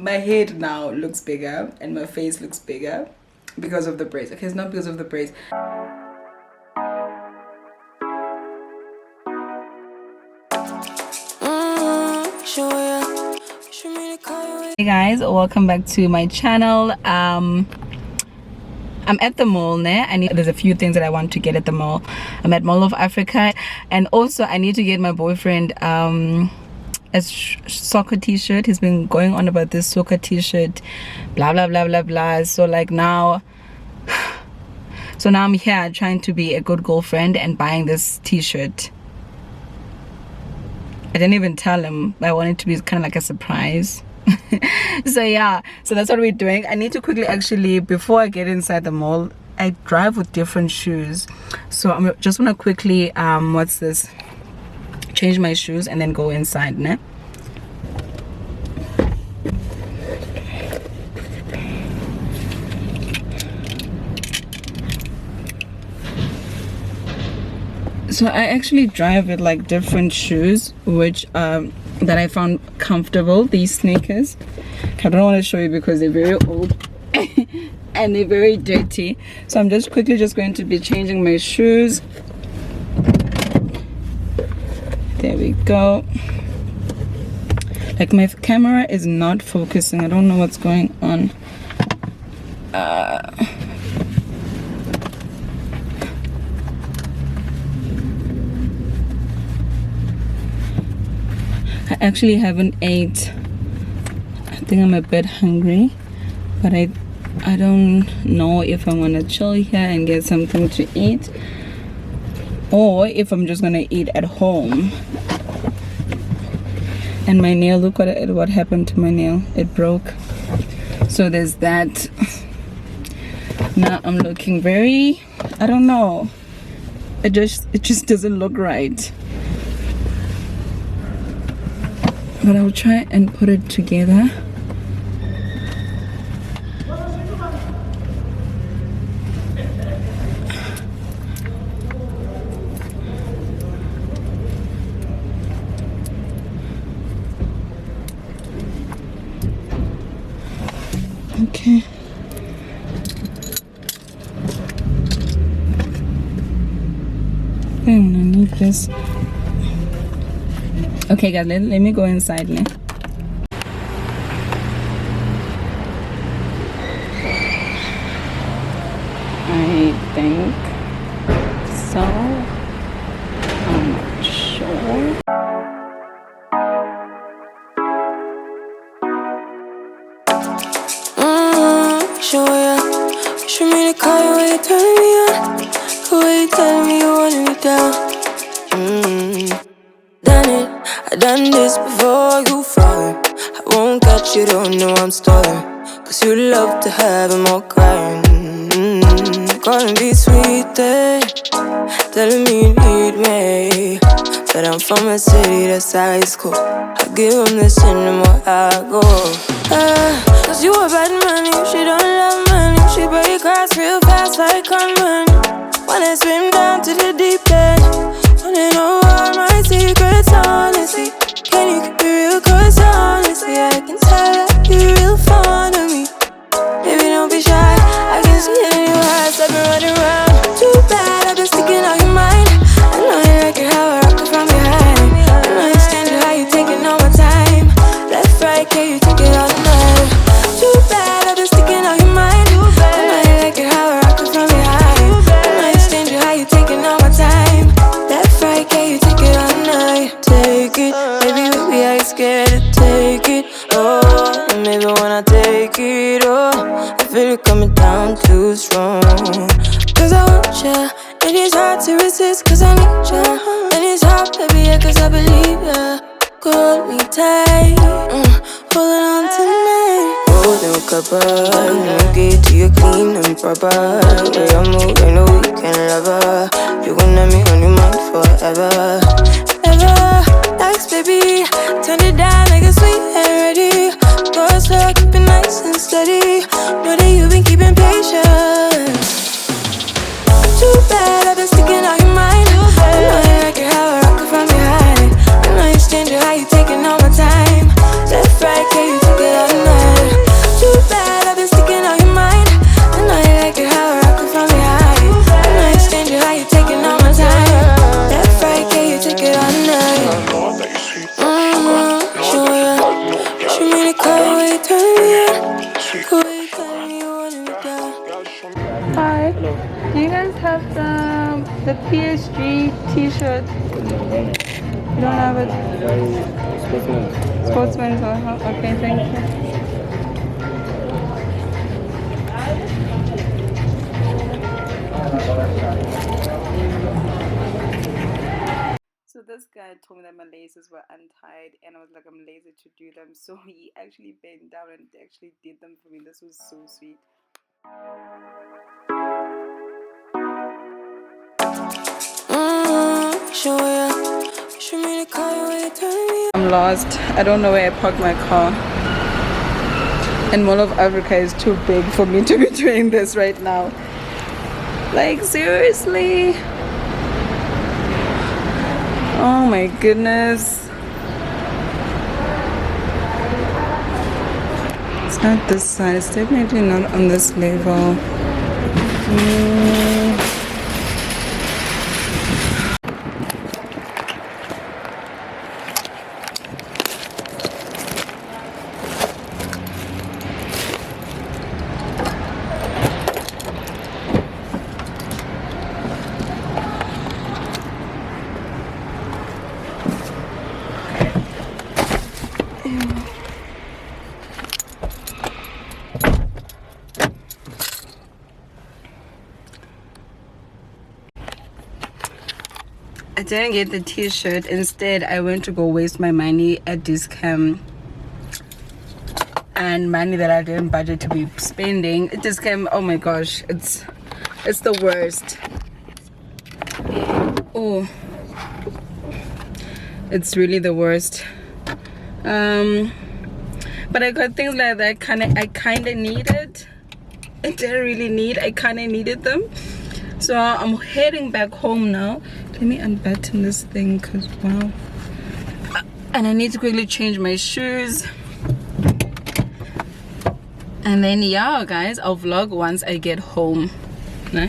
my head now looks bigger and my face looks bigger because of the braids. Okay, it's not because of the braids. Hey guys, welcome back to my channel. I'm at the mall now. There's a few things that I want to get at the mall. I'm at Mall of Africa, and also I need to get my boyfriend a soccer t-shirt. He's been going on about this soccer t-shirt, blah blah blah blah blah. So now I'm here trying to be a good girlfriend and buying this t-shirt. I didn't even tell him. I want it to be kind of like a surprise. So yeah, so that's what we're doing. I need to quickly, actually, before I get inside the mall, I drive with different shoes, so I'm just gonna quickly change my shoes and then go inside, ne? So I actually drive with like different shoes, which that I found comfortable. These sneakers, I don't want to show you because they're very old and they're very dirty. So I'm just quickly going to be changing my shoes. There we go. Like, my camera is not focusing. I don't know what's going on. I actually haven't ate. I think I'm a bit hungry, but I don't know if I'm gonna chill here and get something to eat, or if I'm just gonna eat at home. And my nail, look what happened to my nail. It broke. So there's that. Now I'm looking very, I don't know. It just doesn't look right. But I'll try and put it together. Okay. I'm gonna need this. Okay guys, let me go inside now. I think so. I'm not sure. Show ya. Wish me to call you when you turn me on. The way you tell me you wanted me down. Done it, I done this before you fall. I won't catch you, don't know I'm stalling. Cause you love to have them all crying. Calling me sweet, telling me you need me. But I'm from a city that's high school. I give them this and the more I go. Cause you a bad man, she don't love money. She break hearts real fast like conman. Wanna swim down to the deep end. Wanna know all my secrets, honestly. Can you keep it real? Cause honestly, I can tell that you're real fond of me. Baby, don't be shy, I can see it in your eyes. I've been running around. Too bad, I've been sticking out your mind. I know you like it how I rock it from behind. I know you stand you how you taking all my time. Left, right, can you take it all night? Too bad, I've been sticking out your mind. I know you like it how I rock it from behind. I know you stand you how you taking all my time. Left, right, can you take it all night? Take it, baby, I ain't scared to take it. Oh, and maybe when I take it, oh, I feel it coming down too strong. Cause I want ya, and it's hard to resist cause I need ya. And it's hard, baby, yeah, cause I believe ya. Hold me tight, holding on tonight. Golden copper, let me get to you clean and proper. Way I move, I know we can love her. You gon' have me on your mind forever, ever. Thanks, baby, turn it down like a sweet and ready. Go slow, keep it nice and steady. Know that you've been keeping patience. Too bad, I've been sticking out your mind. I know you like it how I rock it from behind. I know you stand you how you taking all my time. Left, right, can you take it all night? car, way you turn me on. The way you tell me you want me down. Hi. Do you guys have the PSG T-shirt? You don't have it. Sportsman's. Okay, thank you. So this guy told me that my laces were untied, and I was like, I'm lazy to do them. So he actually bent down and actually did them for me. This was so sweet. I'm lost. I don't know where I parked my car. And Mall of Africa is too big for me to be doing this right now. Like, seriously? Oh my goodness. It's not this side. It's definitely not on this level. I didn't get the t-shirt. Instead, I went to go waste my money at this camp, and money that I didn't budget to be spending at this camp. Oh my gosh, it's the worst. Oh, it's really the worst. But I got things like that I kind of needed. I didn't really need. I kind of needed them. So I'm heading back home now. Let me unbutton this thing, because wow. And I need to quickly change my shoes. And then yeah guys, I'll vlog once I get home. Nah.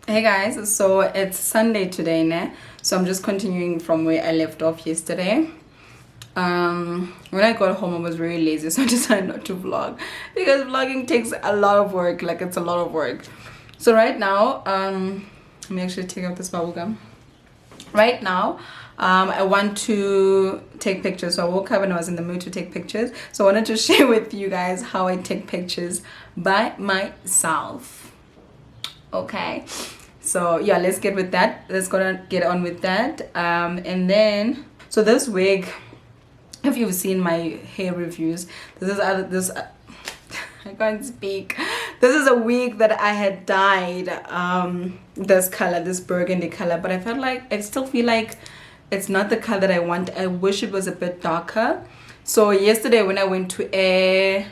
Hey guys, so it's Sunday today, nah? So I'm just continuing from where I left off yesterday. When I got home I was very lazy, so I decided not to vlog because vlogging takes a lot of work. Like, it's a lot of work. So right now, let me actually take out this bubble gum. Right now, I want to take pictures. So I woke up and I was in the mood to take pictures. So I wanted to share with you guys how I take pictures by myself. Okay. So yeah, let's get with that. Let's get on with that. And then, so this wig, if you've seen my hair reviews, I can't speak. This is a wig that I had dyed this color, this burgundy color, but I still feel like it's not the color that I want. I wish it was a bit darker. So yesterday when I went to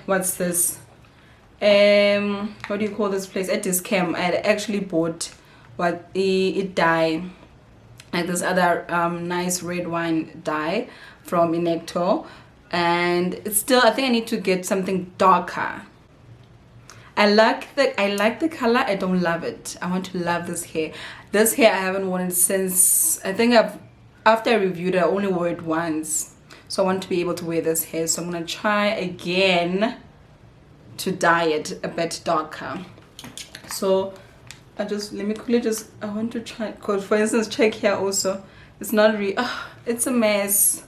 what's this? What do you call this place? At this camp, I had actually bought it dye, like this other nice red wine dye from Inecto, and it's still, I think I need to get something darker. I like the color. I don't love it. I want to love this hair. This hair I haven't worn it since, I think after I reviewed it, I only wore it once. So I want to be able to wear this hair. So I'm gonna try again to dye it a bit darker. So let me quickly I want to try, because for instance, check here also. It's not really, it's a mess.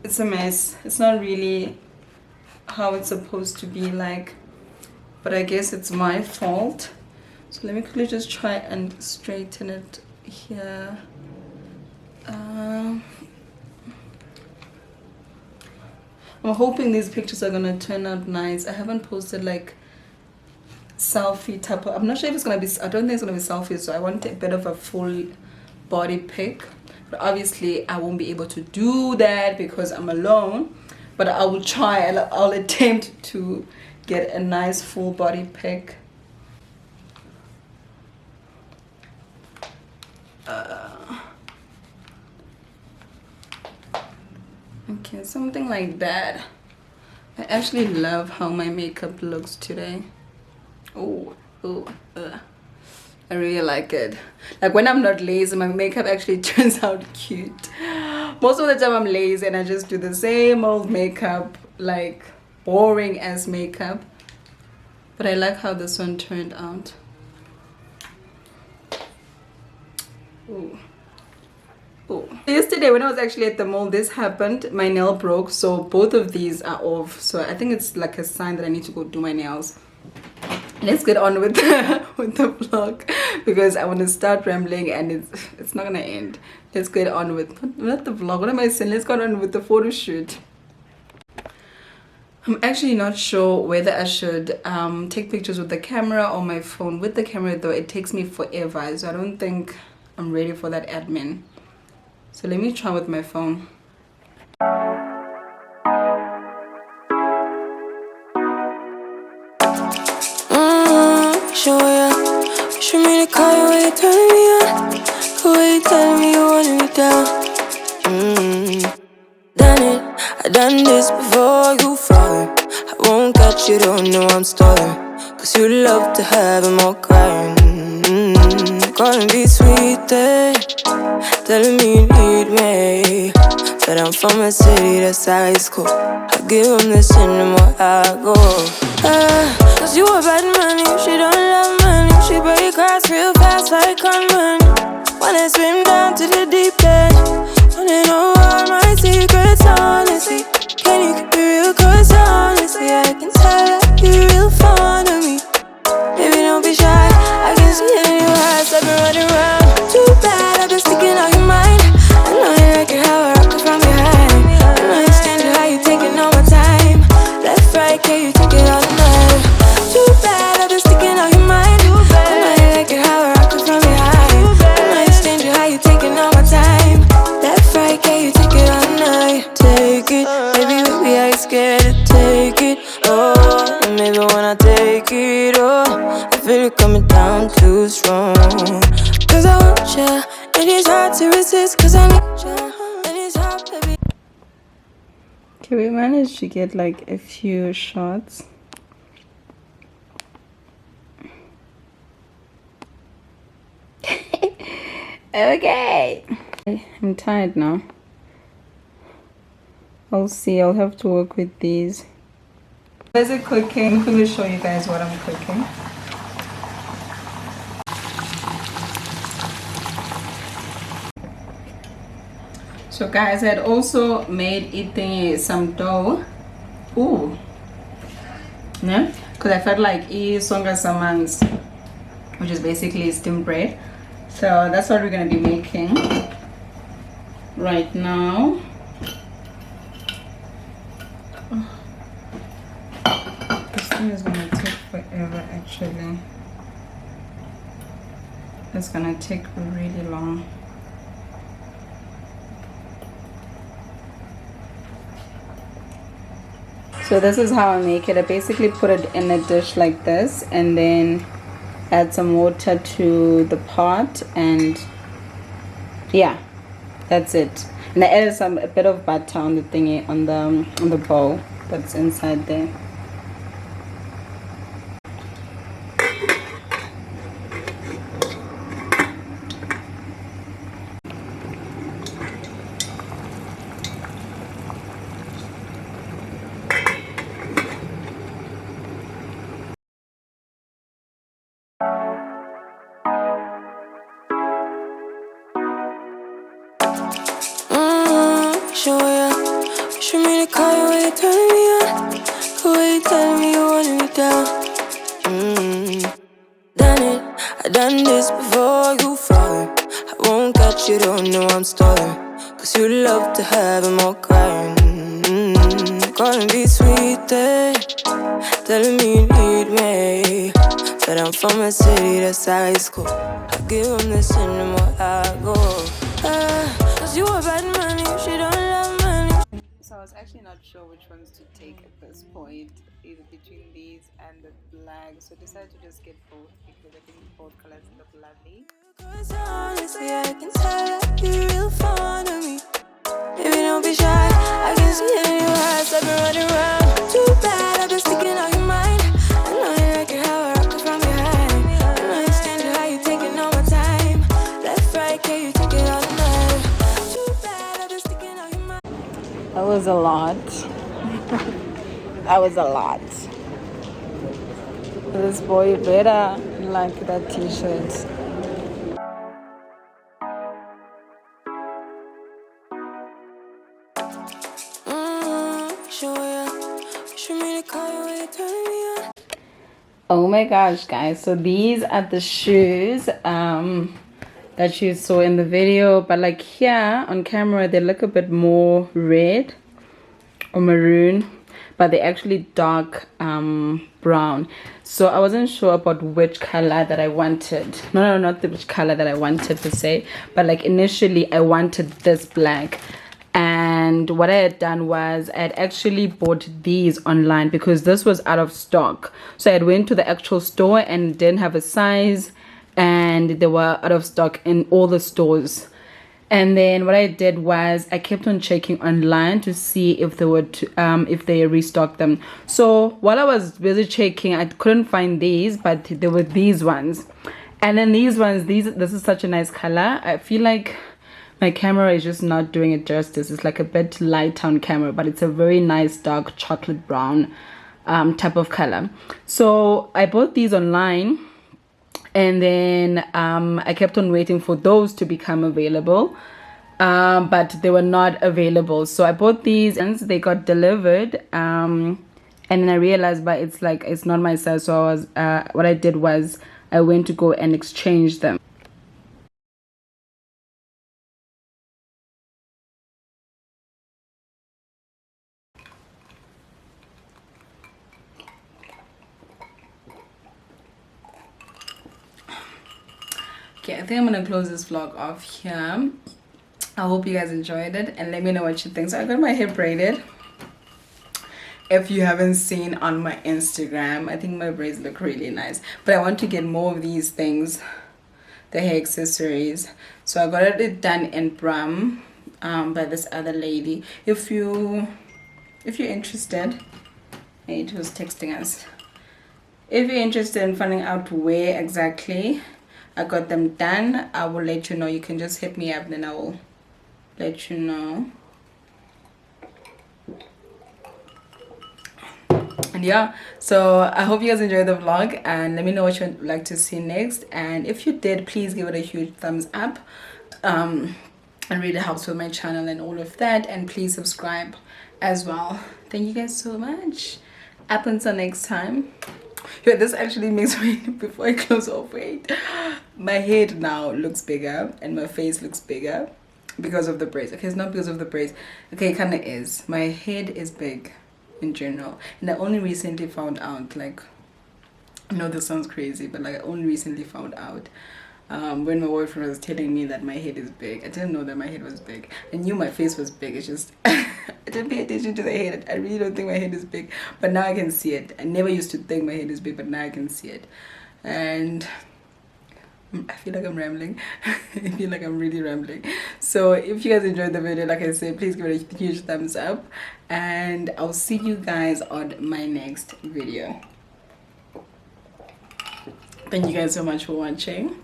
It's a mess. It's not really how it's supposed to be like. But I guess it's my fault. So let me quickly just try and straighten it here. I'm hoping these pictures are gonna turn out nice. I haven't posted like selfie type of, I'm not sure if it's gonna be, I don't think it's gonna be selfie, so I want a bit of a full body pic. But obviously I won't be able to do that because I'm alone. But I will try. I'll attempt to get a nice full body pic. Okay, something like that. I actually love how my makeup looks today. I really like it. Like when I'm not lazy, my makeup actually turns out cute. Most of the time I'm lazy and I just do the same old makeup, like boring as makeup. But I like how this one turned out. Ooh. Ooh. Yesterday when I was actually at the mall, this happened. My nail broke, so both of these are off. So I think it's like a sign that I need to go do my nails. Let's get on with with the vlog because I want to start rambling and it's not gonna end. Let's get on with not the vlog. What am I saying? Let's get on with the photo shoot. I'm actually not sure whether I should take pictures with the camera or my phone. With the camera though, it takes me forever, so I don't think I'm ready for that admin. So let me try with my phone. Show ya. Show me the car when you turn me on. The way you tell me you want me down. Done it, I done this before you fall. I won't catch you, don't know I'm stalling. Cause you love to have them all crying. Calling me sweet, telling me you need me. But I'm from a city that's high school. I give them this anymore, I go. Cause you a bad money, she don't love money. She break grass real fast like on money. Wanna swim down to the deep end. Wanna know all my secrets, honestly. Can you keep it real? Cause honestly, I can tell that you're real fond of me. Baby, don't be shy, I can see it in your eyes. I've been running around. Too bad, I've been sticking on your mind. I know you like it how I rock it from behind. I know you stand it, how you taking all my time. Left, right, can you take it all night? Too bad, I've been sticking on your mind. I know you like it how I rock it from behind. I know you stand it, how you taking all my time. Left, right, can you take it all night? Take it, baby, baby, I ain't scared to take it. Oh, and maybe when I take it, oh, I feel it coming down too strong. Cause I want ya, and it's hard to resist. Cause I need ya, and it's hard to be. Okay, we managed to get like a few shots. Okay, I'm tired now. I'll see. I'll have to work with these. As it cooking, I'm going to show you guys what I'm cooking. So guys, I had also made eating some dough. Ooh, yeah, because I felt like songa samans, which is basically steamed bread. So that's what we're gonna be making right now. This thing is gonna take forever actually. It's gonna take really long. So this is how I make it. I basically put it in a dish like this and then add some water to the pot, and yeah, that's it. And I added a bit of butter on the thingy, on the bowl that's inside there. Show ya. Show me the car when you turn me on. The way you tell me you want me down. Done it, I done this before you fall. I won't catch you, don't know I'm stalling. Cause you love to have them all crying. Calling me sweet, telling me you need me. But I'm from a city that's high school. I give them this anymore, I go. Cause you a bad money, she don't love money. So I was actually not sure which ones to take at this point, either between these and the black. So I decided to just get both because I think both colors look lovely. Cause honestly, I can tell that you're real fond of me. Baby, don't be shy, I can see it in your eyes. I've been running around. Too bad, I've been sticking on your mind. I know you like it how I rock it from behind. I know you stand it, how you taking all my time. Left, right, can you take it all night? Too bad, I've been sticking a lot. That was a lot. This boy better like that t-shirt. Oh my gosh, guys, so these are the shoes that you saw in the video, but like here on camera they look a bit more red or maroon, but they're actually dark brown. So I wasn't sure about which color that I wanted. No, not which color that I wanted to say, but like initially I wanted this black. And what I had done was I had actually bought these online because this was out of stock. So I had went to the actual store and didn't have a size, and they were out of stock in all the stores. And then what I did was I kept on checking online to see if they would if they restocked them. So while I was busy checking, I couldn't find these, but there were these ones. And then these ones, this is such a nice color. I feel like my camera is just not doing it justice. It's like a bit light on camera, but it's a very nice dark chocolate brown type of color. So I bought these online, and then I kept on waiting for those to become available, but they were not available. So I bought these and they got delivered, and then I realized, but it's not my size. So I was what I did was I went to go and exchange them. Okay, I think I'm gonna close this vlog off here. I hope you guys enjoyed it, and let me know what you think. So I got my hair braided. If you haven't seen on my Instagram, I think my braids look really nice, but I want to get more of these things, the hair accessories. So I got it done in Brum by this other lady. If you're interested, it was texting us. If you're interested in finding out where exactly I got them done, I will let you know. You can just hit me up, then I will let you know. And yeah, so I hope you guys enjoyed the vlog, and let me know what you'd like to see next. And if you did, please give it a huge thumbs up. It really helps with my channel and all of that. And please subscribe as well. Thank you guys so much. Up until next time. Yeah, this actually makes me, before I close off, wait, my head now looks bigger and my face looks bigger because of the braids. Okay, it's not because of the braids. Okay, it kind of is. My head is big in general, and I only recently found out, like, I know this sounds crazy, but like I only recently found out when my boyfriend was telling me that my head is big. I didn't know that my head was big. I knew my face was big. It's just I didn't pay attention to the head. I really don't think my head is big, but now I can see it. I never used to think my head is big, but now I can see it. And I feel like I'm rambling. I feel like I'm really rambling. So if you guys enjoyed the video, like I said, please give it a huge thumbs up, and I'll see you guys on my next video. Thank you guys so much for watching.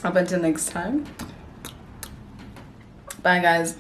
Up until next time. Bye guys.